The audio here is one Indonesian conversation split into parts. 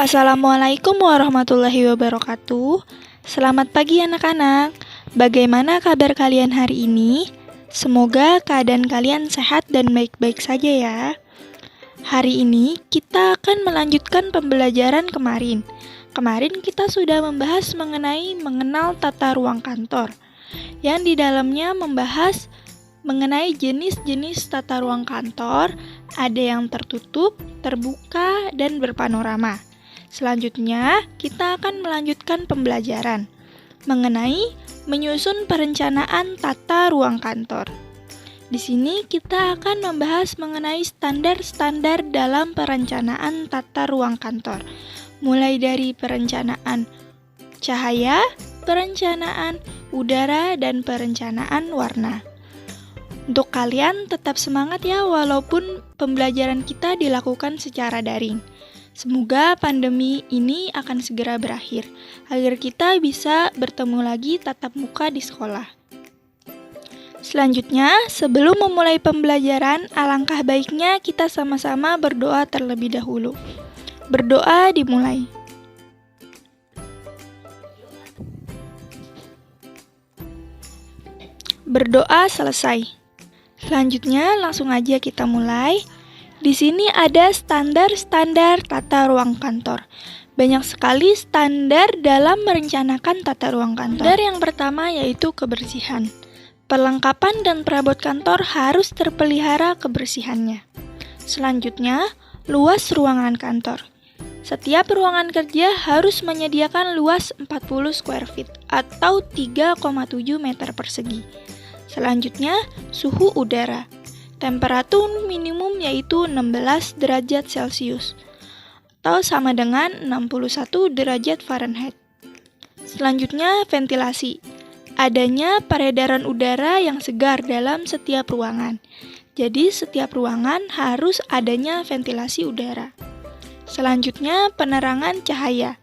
Assalamualaikum warahmatullahi wabarakatuh. Selamat pagi anak-anak. Bagaimana kabar kalian hari ini? Semoga keadaan kalian sehat dan baik-baik saja ya. Hari ini kita akan melanjutkan pembelajaran kemarin. Kemarin kita sudah membahas mengenal tata ruang kantor, yang di dalamnya membahas mengenai jenis-jenis tata ruang kantor, ada yang tertutup, terbuka, dan berpanorama. Selanjutnya, kita akan melanjutkan pembelajaran mengenai menyusun perencanaan tata ruang kantor. Di sini kita akan membahas mengenai standar-standar dalam perencanaan tata ruang kantor, mulai dari perencanaan cahaya, perencanaan udara, dan perencanaan warna. Untuk kalian tetap semangat ya, walaupun pembelajaran kita dilakukan secara daring. Semoga pandemi ini akan segera berakhir, agar kita bisa bertemu lagi tatap muka di sekolah. Selanjutnya, sebelum memulai pembelajaran, alangkah baiknya kita sama-sama berdoa terlebih dahulu. Berdoa dimulai. Berdoa selesai. Selanjutnya, langsung aja kita mulai. Di sini ada standar-standar tata ruang kantor. Banyak sekali standar dalam merencanakan tata ruang kantor. Standar yang pertama yaitu kebersihan. Perlengkapan dan perabot kantor harus terpelihara kebersihannya. Selanjutnya, luas ruangan kantor. Setiap ruangan kerja harus menyediakan luas 40 square feet atau 3,7 meter persegi. Selanjutnya, suhu udara. Temperatur minimum yaitu 16 derajat Celcius atau sama dengan 61 derajat Fahrenheit. Selanjutnya, ventilasi. Adanya peredaran udara yang segar dalam setiap ruangan. Jadi, setiap ruangan harus adanya ventilasi udara. Selanjutnya, penerangan cahaya.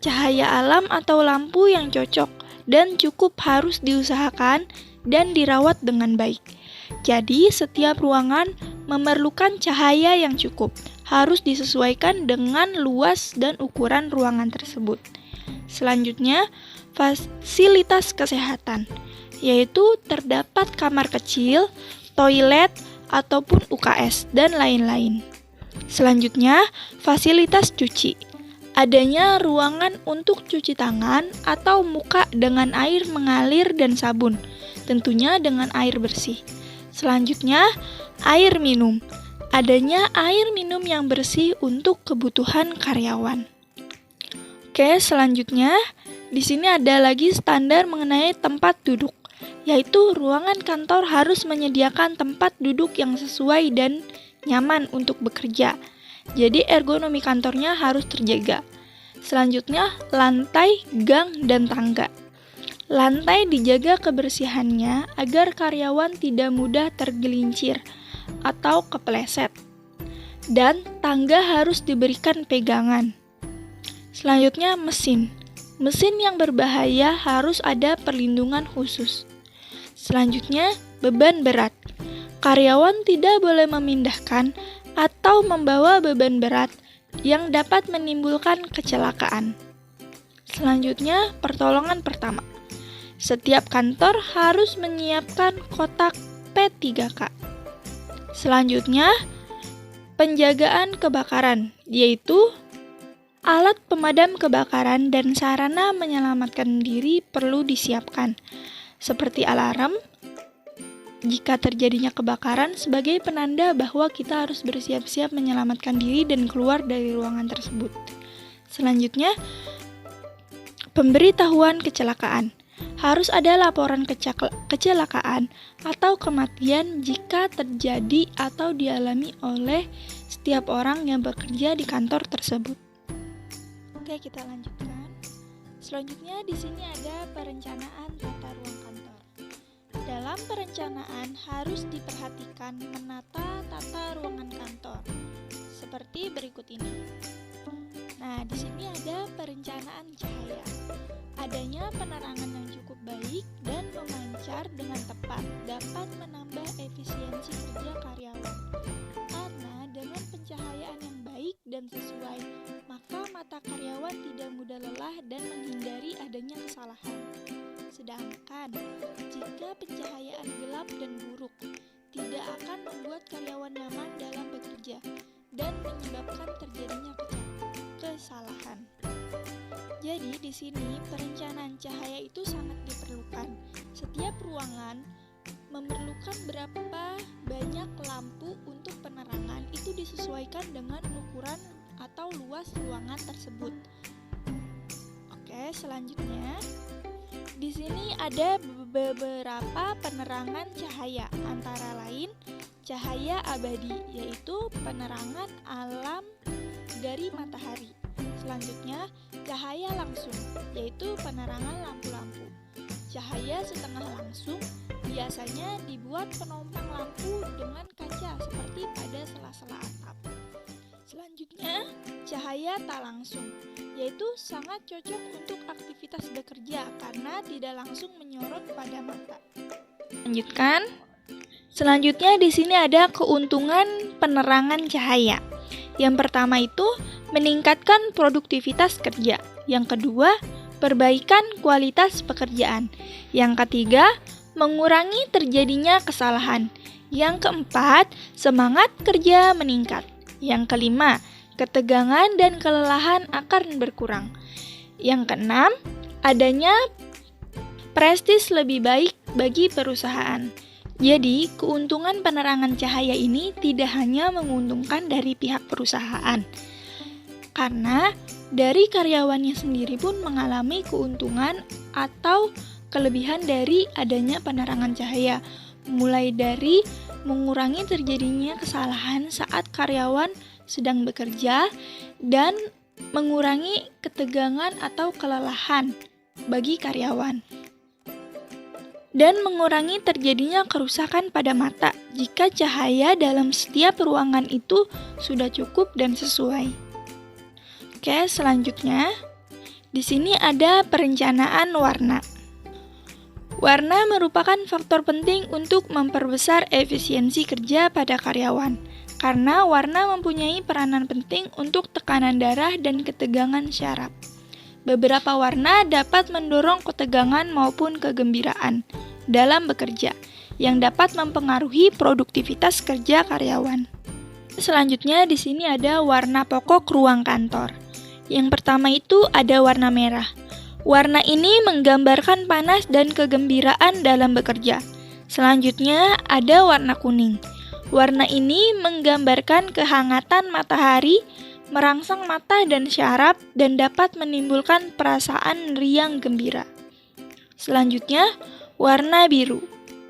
Cahaya alam atau lampu yang cocok dan cukup harus diusahakan dan dirawat dengan baik. Jadi, setiap ruangan memerlukan cahaya yang cukup, harus disesuaikan dengan luas dan ukuran ruangan tersebut. Selanjutnya, fasilitas kesehatan, yaitu terdapat kamar kecil, toilet, ataupun UKS, dan lain-lain. Selanjutnya, fasilitas cuci. Adanya ruangan untuk cuci tangan atau muka dengan air mengalir dan sabun, tentunya dengan air bersih. Selanjutnya, air minum. Adanya air minum yang bersih untuk kebutuhan karyawan. Oke, selanjutnya di sini ada lagi standar mengenai tempat duduk, yaitu ruangan kantor harus menyediakan tempat duduk yang sesuai dan nyaman untuk bekerja. Jadi ergonomi kantornya harus terjaga. Selanjutnya, lantai, gang, dan tangga. Lantai dijaga kebersihannya agar karyawan tidak mudah tergelincir atau kepleset. Dan tangga harus diberikan pegangan. Selanjutnya, mesin. Mesin yang berbahaya harus ada perlindungan khusus. Selanjutnya, beban berat. Karyawan tidak boleh memindahkan atau membawa beban berat yang dapat menimbulkan kecelakaan. Selanjutnya, pertolongan pertama. Setiap kantor harus menyiapkan kotak P3K. Selanjutnya, penjagaan kebakaran, yaitu alat pemadam kebakaran dan sarana menyelamatkan diri perlu disiapkan, seperti alarm jika terjadinya kebakaran sebagai penanda bahwa kita harus bersiap-siap menyelamatkan diri dan keluar dari ruangan tersebut. Selanjutnya, pemberitahuan kecelakaan. Harus ada laporan kecelakaan atau kematian jika terjadi atau dialami oleh setiap orang yang bekerja di kantor tersebut. Oke, kita lanjutkan. Selanjutnya di sini ada perencanaan tata ruang kantor. Dalam perencanaan harus diperhatikan menata tata ruangan kantor seperti berikut ini. Nah, di sini ada perencanaan cahaya. Adanya penerangan yang cukup baik dan memancar dengan tepat dapat menambah efisiensi kerja karyawan. Karena dengan pencahayaan yang baik dan sesuai, maka mata dan menghindari adanya kesalahan. Sedangkan jika pencahayaan gelap dan buruk, tidak akan membuat karyawan nyaman dalam bekerja dan menyebabkan terjadinya kesalahan. Jadi di sini perencanaan cahaya itu sangat diperlukan. Setiap ruangan memerlukan berapa banyak lampu untuk penerangan itu disesuaikan dengan ukuran atau luas ruangan tersebut. Oke, selanjutnya di sini ada beberapa penerangan cahaya, antara lain cahaya abadi, yaitu penerangan alam dari matahari. Selanjutnya, cahaya langsung, yaitu penerangan lampu-lampu. Cahaya setengah langsung biasanya dibuat penumpang lampu dengan kaca seperti pada sela-sela atap. Selanjutnya, cahaya tak langsung, yaitu sangat cocok untuk aktivitas bekerja karena tidak langsung menyorot pada mata. Selanjutnya di sini ada keuntungan penerangan cahaya. Yang pertama itu meningkatkan produktivitas kerja. Yang kedua, perbaikan kualitas pekerjaan. Yang ketiga, mengurangi terjadinya kesalahan. Yang keempat, semangat kerja meningkat. Yang kelima, ketegangan dan kelelahan akan berkurang. Yang keenam, adanya prestis lebih baik bagi perusahaan. Jadi, keuntungan penerangan cahaya ini tidak hanya menguntungkan dari pihak perusahaan, karena dari karyawannya sendiri pun mengalami keuntungan atau kelebihan dari adanya penerangan cahaya, mulai dari mengurangi terjadinya kesalahan saat karyawan sedang bekerja dan mengurangi ketegangan atau kelelahan bagi karyawan, dan mengurangi terjadinya kerusakan pada mata jika cahaya dalam setiap ruangan itu sudah cukup dan sesuai. Oke, selanjutnya di sini ada perencanaan warna. Warna merupakan faktor penting untuk memperbesar efisiensi kerja pada karyawan, karena warna mempunyai peranan penting untuk tekanan darah dan ketegangan syaraf. Beberapa warna dapat mendorong ketegangan maupun kegembiraan dalam bekerja, yang dapat mempengaruhi produktivitas kerja karyawan. Selanjutnya di sini ada warna pokok ruang kantor. Yang pertama itu ada warna merah. Warna ini menggambarkan panas dan kegembiraan dalam bekerja. Selanjutnya ada warna kuning. Warna ini menggambarkan kehangatan matahari, merangsang mata dan syaraf, dan dapat menimbulkan perasaan riang gembira. Selanjutnya, warna biru.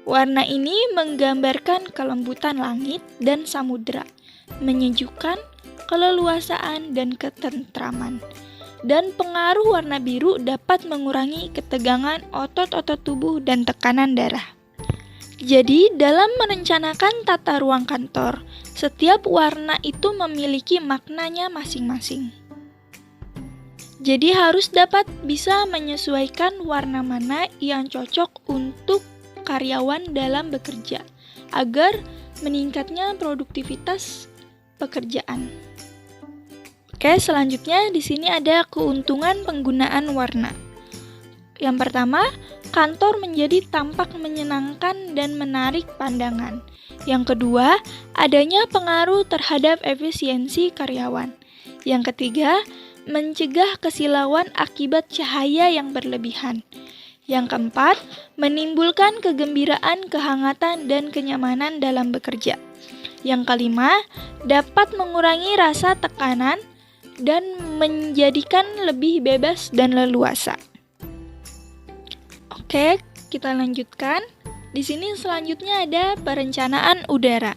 Warna ini menggambarkan kelembutan langit dan samudera, menyejukkan, keleluasaan, dan ketentraman. Dan pengaruh warna biru dapat mengurangi ketegangan otot-otot tubuh dan tekanan darah. Jadi, dalam merencanakan tata ruang kantor, setiap warna itu memiliki maknanya masing-masing. Jadi, harus dapat bisa menyesuaikan warna mana yang cocok untuk karyawan dalam bekerja, agar meningkatnya produktivitas pekerjaan. Oke, selanjutnya di sini ada keuntungan penggunaan warna. Yang pertama, kantor menjadi tampak menyenangkan dan menarik pandangan. Yang kedua, adanya pengaruh terhadap efisiensi karyawan. Yang ketiga, mencegah kesilauan akibat cahaya yang berlebihan. Yang keempat, menimbulkan kegembiraan, kehangatan, dan kenyamanan dalam bekerja. Yang kelima, dapat mengurangi rasa tekanan dan menjadikan lebih bebas dan leluasa. Oke, kita lanjutkan. Di sini selanjutnya ada perencanaan udara.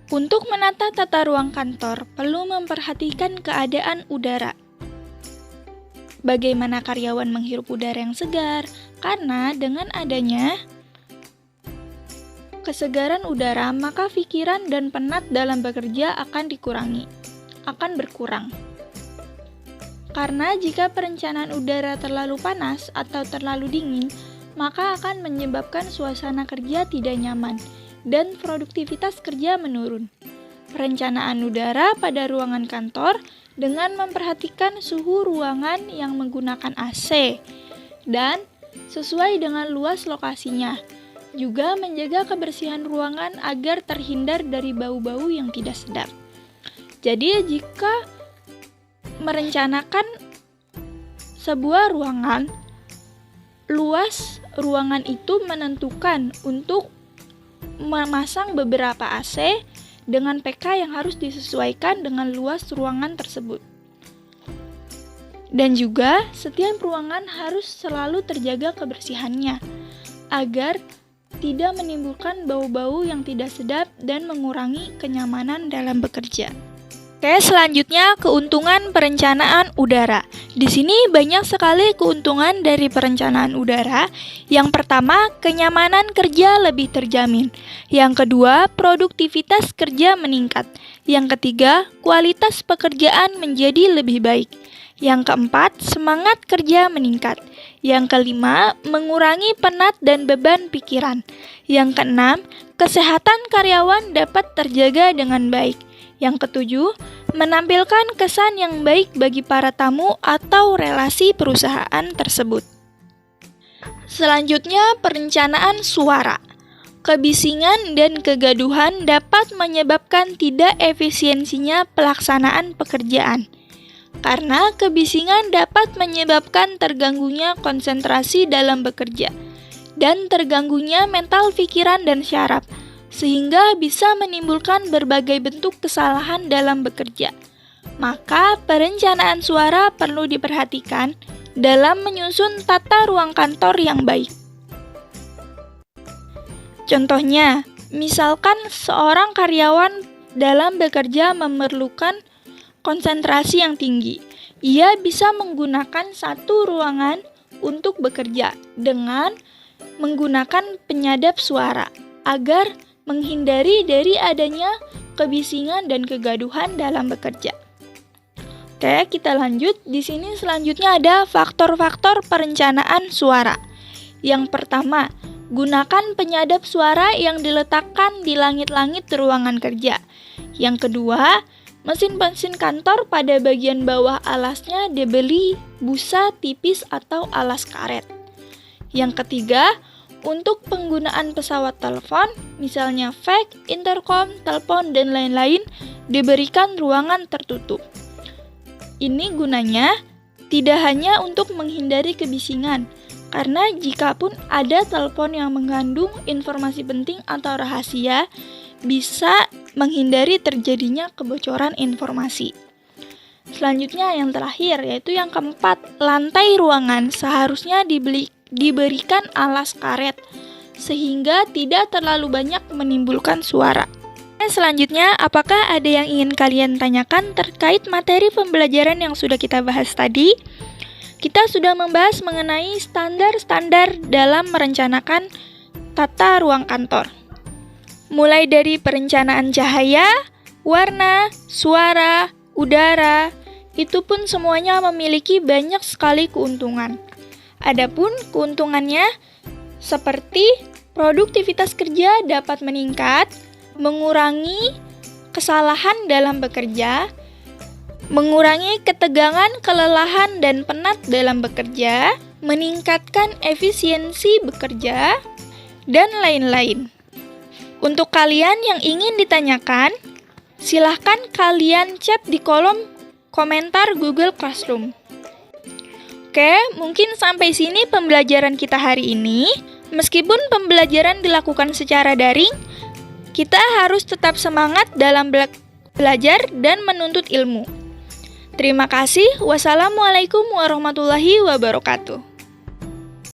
Untuk menata tata ruang kantor, perlu memperhatikan keadaan udara. Bagaimana karyawan menghirup udara yang segar, karena dengan adanya kesegaran udara, maka pikiran dan penat dalam bekerja akan berkurang. Karena jika perencanaan udara terlalu panas atau terlalu dingin, maka akan menyebabkan suasana kerja tidak nyaman dan produktivitas kerja menurun. perencanaan udara pada ruangan kantor dengan memperhatikan suhu ruangan yang menggunakan AC dan sesuai dengan luas lokasinya. Juga menjaga kebersihan ruangan agar terhindar dari bau-bau yang tidak sedap. Jadi jika merencanakan sebuah ruangan, luas ruangan itu menentukan untuk memasang beberapa AC dengan PK yang harus disesuaikan dengan luas ruangan tersebut. Dan juga setiap ruangan harus selalu terjaga kebersihannya agar tidak menimbulkan bau-bau yang tidak sedap dan mengurangi kenyamanan dalam bekerja. Oke, selanjutnya keuntungan perencanaan udara. Di sini banyak sekali keuntungan dari perencanaan udara. Yang pertama, kenyamanan kerja lebih terjamin. Yang kedua, produktivitas kerja meningkat. Yang ketiga, kualitas pekerjaan menjadi lebih baik. Yang keempat, semangat kerja meningkat. Yang kelima, mengurangi penat dan beban pikiran. Yang keenam, kesehatan karyawan dapat terjaga dengan baik. Yang ketujuh, menampilkan kesan yang baik bagi para tamu atau relasi perusahaan tersebut. Selanjutnya, perencanaan suara. Kebisingan dan kegaduhan dapat menyebabkan tidak efisiensinya pelaksanaan pekerjaan. Karena kebisingan dapat menyebabkan terganggunya konsentrasi dalam bekerja dan terganggunya mental pikiran dan syaraf, sehingga bisa menimbulkan berbagai bentuk kesalahan dalam bekerja. Maka perencanaan suara perlu diperhatikan dalam menyusun tata ruang kantor yang baik. Contohnya, misalkan seorang karyawan dalam bekerja memerlukan konsentrasi yang tinggi. Ia bisa menggunakan satu ruangan untuk bekerja dengan menggunakan penyadap suara agar menghindari dari adanya kebisingan dan kegaduhan dalam bekerja. Oke, kita lanjut. Di sini selanjutnya ada faktor-faktor perencanaan suara. Yang pertama, gunakan penyadap suara yang diletakkan di langit-langit ruangan kerja. Yang kedua, mesin-mesin kantor pada bagian bawah alasnya diberi busa tipis atau alas karet. Yang ketiga, untuk penggunaan pesawat telepon, misalnya fax, intercom, telepon, dan lain-lain, diberikan ruangan tertutup. Ini gunanya tidak hanya untuk menghindari kebisingan, karena jikapun ada telepon yang mengandung informasi penting atau rahasia, bisa menghindari terjadinya kebocoran informasi. Selanjutnya yang terakhir, yaitu yang keempat, lantai ruangan seharusnya diberikan alas karet sehingga tidak terlalu banyak menimbulkan suara. Selanjutnya, apakah ada yang ingin kalian tanyakan terkait materi pembelajaran yang sudah kita bahas tadi? Kita sudah membahas mengenai standar-standar dalam merencanakan tata ruang kantor. Mulai dari perencanaan cahaya, warna, suara, udara, itu pun semuanya memiliki banyak sekali keuntungan. Adapun keuntungannya seperti produktivitas kerja dapat meningkat, mengurangi kesalahan dalam bekerja, mengurangi ketegangan, kelelahan, dan penat dalam bekerja, meningkatkan efisiensi bekerja, dan lain-lain. Untuk kalian yang ingin ditanyakan, silahkan kalian chat di kolom komentar Google Classroom. Oke, mungkin sampai sini pembelajaran kita hari ini. Meskipun pembelajaran dilakukan secara daring, kita harus tetap semangat dalam belajar dan menuntut ilmu. Terima kasih. Wassalamualaikum warahmatullahi wabarakatuh.